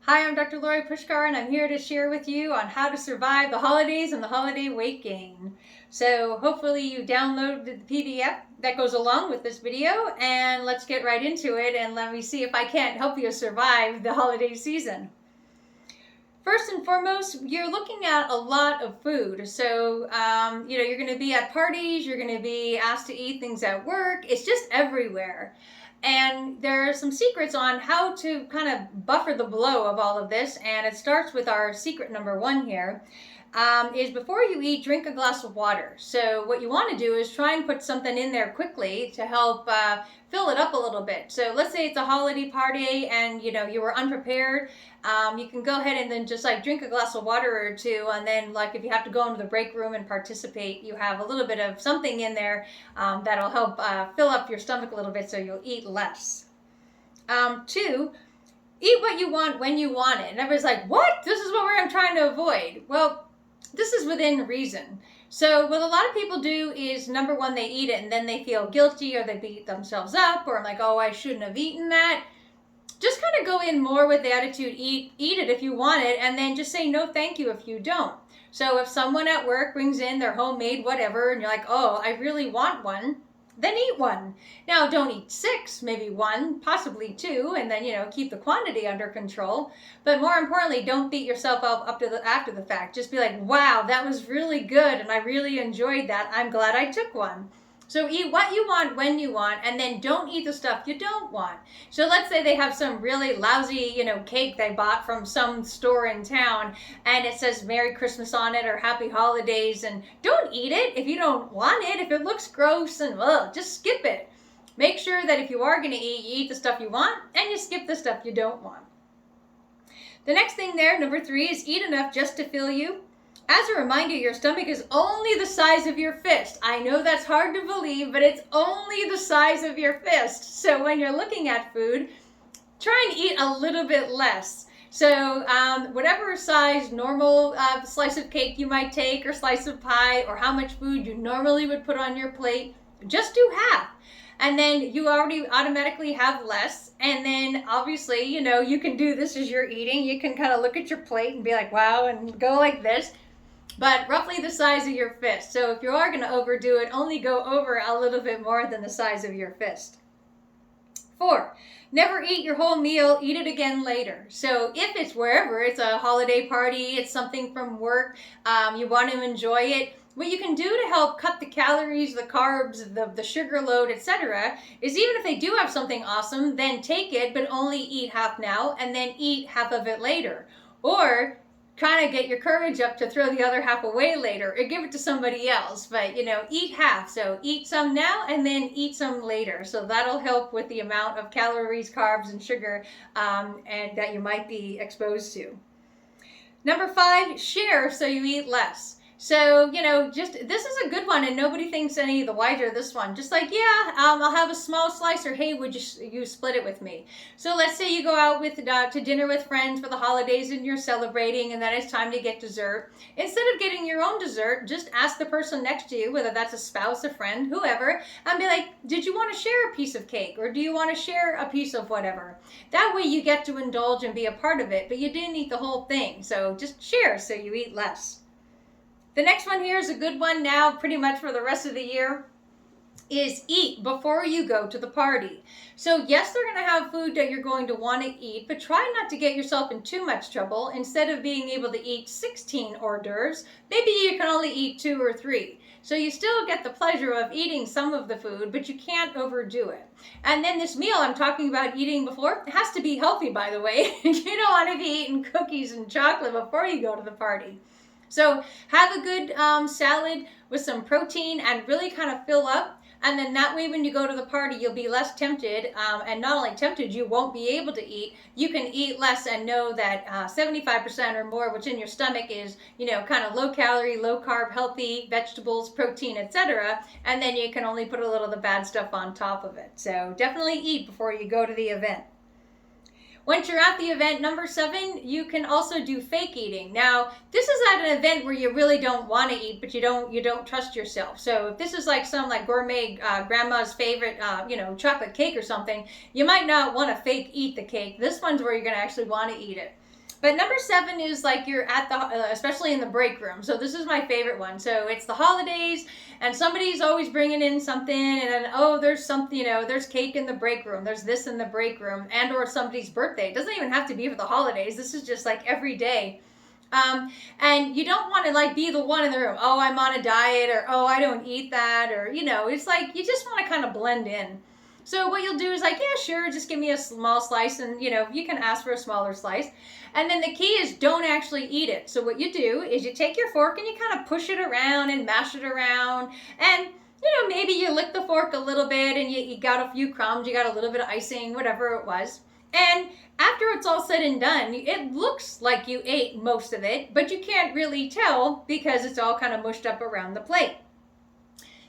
Hi, I'm Dr. Lori Puskar, and I'm here to share with you on how to survive the holidays and the holiday weight gain. So hopefully you downloaded the PDF that goes along with this video, and let's get right into it, and let me see if I can't help you survive the holiday season. First and foremost, you're looking at a lot of food. So, you're going to be at parties, you're going to be asked to eat things at work. It's just everywhere. And there are some secrets on how to kind of buffer the blow of all of this. And it starts with our secret number one here. Is before you eat, drink a glass of water. So what you want to do is try and put something in there quickly to help fill it up a little bit. So let's say it's a holiday party and you were unprepared. You can go ahead and then just like drink a glass of water or two, and then like if you have to go into the break room and participate, you have a little bit of something in there that'll help fill up your stomach a little bit so you'll eat less. Two, eat what you want when you want it. And everybody's like, what? This is what I'm trying to avoid. Well, this is within reason. So what a lot of people do is, number one, they eat it and then they feel guilty or they beat themselves up, or I'm like, oh, I shouldn't have eaten that. Just kind of go in more with the attitude, eat it if you want it, and then just say no thank you if you don't. So if someone at work brings in their homemade whatever and you're like, oh, I really want one, then eat one. Now, don't eat 6, maybe 1, possibly 2, and then, keep the quantity under control. But more importantly, don't beat yourself up after the fact. Just be like, wow, that was really good, and I really enjoyed that. I'm glad I took one. So eat what you want when you want, and then don't eat the stuff you don't want. So let's say they have some really lousy, cake they bought from some store in town, and it says Merry Christmas on it or Happy Holidays, and don't eat it if you don't want it. If it looks gross and just skip it. Make sure that if you are going to eat, you eat the stuff you want, and you skip the stuff you don't want. The next thing there, number 3, is eat enough just to fill you. As a reminder, your stomach is only the size of your fist. I know that's hard to believe, but it's only the size of your fist. So when you're looking at food, try and eat a little bit less. So whatever size normal slice of cake you might take, or slice of pie, or how much food you normally would put on your plate, just do half. And then you already automatically have less. And then obviously, you can do this as you're eating. You can kind of look at your plate and be like, wow, and go like this. But roughly the size of your fist. So if you are going to overdo it, only go over a little bit more than the size of your fist. 4, never eat your whole meal, eat it again later. So if it's wherever, it's a holiday party, it's something from work, you want to enjoy it, what you can do to help cut the calories, the carbs, the sugar load, etc., is even if they do have something awesome, then take it, but only eat half now, and then eat half of it later. Or kind of get your courage up to throw the other half away later, or give it to somebody else. But, eat half. So eat some now and then eat some later. So that'll help with the amount of calories, carbs, and sugar and that you might be exposed to. Number 5, share so you eat less. So, just this is a good one, and nobody thinks any the wiser this one. Just like, yeah, I'll have a small slice, or hey, would you split it with me? So let's say you go out to dinner with friends for the holidays and you're celebrating, and then it's time to get dessert. Instead of getting your own dessert, just ask the person next to you, whether that's a spouse, a friend, whoever, and be like, did you want to share a piece of cake, or do you want to share a piece of whatever? That way you get to indulge and be a part of it, but you didn't eat the whole thing. So just share so you eat less. The next one here is a good one now, pretty much for the rest of the year, is eat before you go to the party. So yes, they're going to have food that you're going to want to eat, but try not to get yourself in too much trouble. Instead of being able to eat 16 hors d'oeuvres, maybe you can only eat 2 or 3. So you still get the pleasure of eating some of the food, but you can't overdo it. And then this meal I'm talking about eating before, it has to be healthy, by the way. You don't want to be eating cookies and chocolate before you go to the party. So have a good salad with some protein and really kind of fill up. And then that way when you go to the party, you'll be less tempted. And not only tempted, you won't be able to eat. You can eat less and know that 75% or more, what's in your stomach is, kind of low calorie, low carb, healthy vegetables, protein, etc. And then you can only put a little of the bad stuff on top of it. So definitely eat before you go to the event. Once you're at the event, number 7, you can also do fake eating. Now, this is at an event where you really don't want to eat, but you don't trust yourself. So if this is like some gourmet grandma's favorite, chocolate cake or something, you might not want to fake eat the cake. This one's where you're going to actually want to eat it. But number 7 is like you're at the, especially in the break room. So this is my favorite one. So it's the holidays, and somebody's always bringing in something, and then, oh, there's something, there's cake in the break room. There's this in the break room, and or somebody's birthday. It doesn't even have to be for the holidays. This is just like every day. And you don't want to like be the one in the room, oh, I'm on a diet, or oh, I don't eat that, or it's like you just want to kind of blend in. So what you'll do is like, yeah, sure, just give me a small slice, and you can ask for a smaller slice. And then the key is don't actually eat it. So what you do is you take your fork and you kind of push it around and mash it around, and maybe you lick the fork a little bit and you got a few crumbs, you got a little bit of icing, whatever it was. And after it's all said and done, it looks like you ate most of it, but you can't really tell because it's all kind of mushed up around the plate.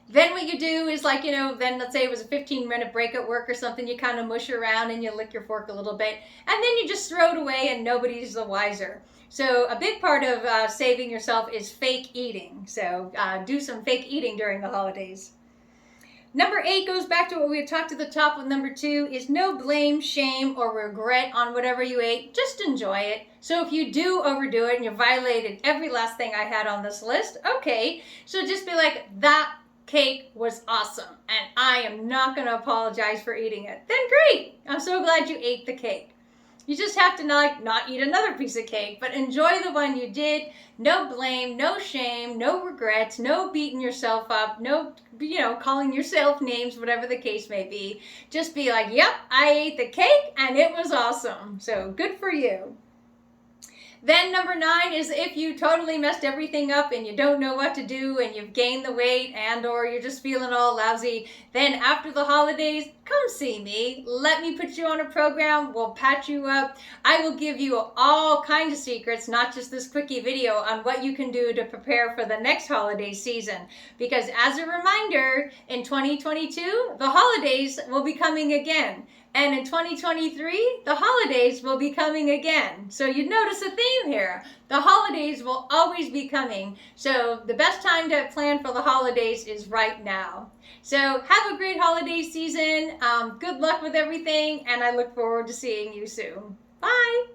Then what you do is like, then let's say it was a 15-minute break at work or something, you kind of mush around and you lick your fork a little bit, and then you just throw it away and nobody's the wiser. So a big part of saving yourself is fake eating. So do some fake eating during the holidays. Number 8 goes back to what we had talked at the top with number 2, is no blame, shame, or regret on whatever you ate. Just enjoy it. So if you do overdo it and you violated every last thing I had on this list, okay, so just be like, that cake was awesome, and I am not going to apologize for eating it. Then great, I'm so glad you ate the cake. You just have to not eat another piece of cake, but enjoy the one you did. No blame, no shame, no regrets, no beating yourself up, no calling yourself names, whatever the case may be. Just be like, yep, I ate the cake and it was awesome. So good for you. Then number 9 is if you totally messed everything up and you don't know what to do and you've gained the weight and or you're just feeling all lousy, then after the holidays, come see me. Let me put you on a program. We'll patch you up. I will give you all kinds of secrets, not just this quickie video, on what you can do to prepare for the next holiday season. Because as a reminder, in 2022, the holidays will be coming again. And in 2023, the holidays will be coming again. So you notice a theme here. The holidays will always be coming. So the best time to plan for the holidays is right now. So have a great holiday season. Good luck with everything, and I look forward to seeing you soon. Bye.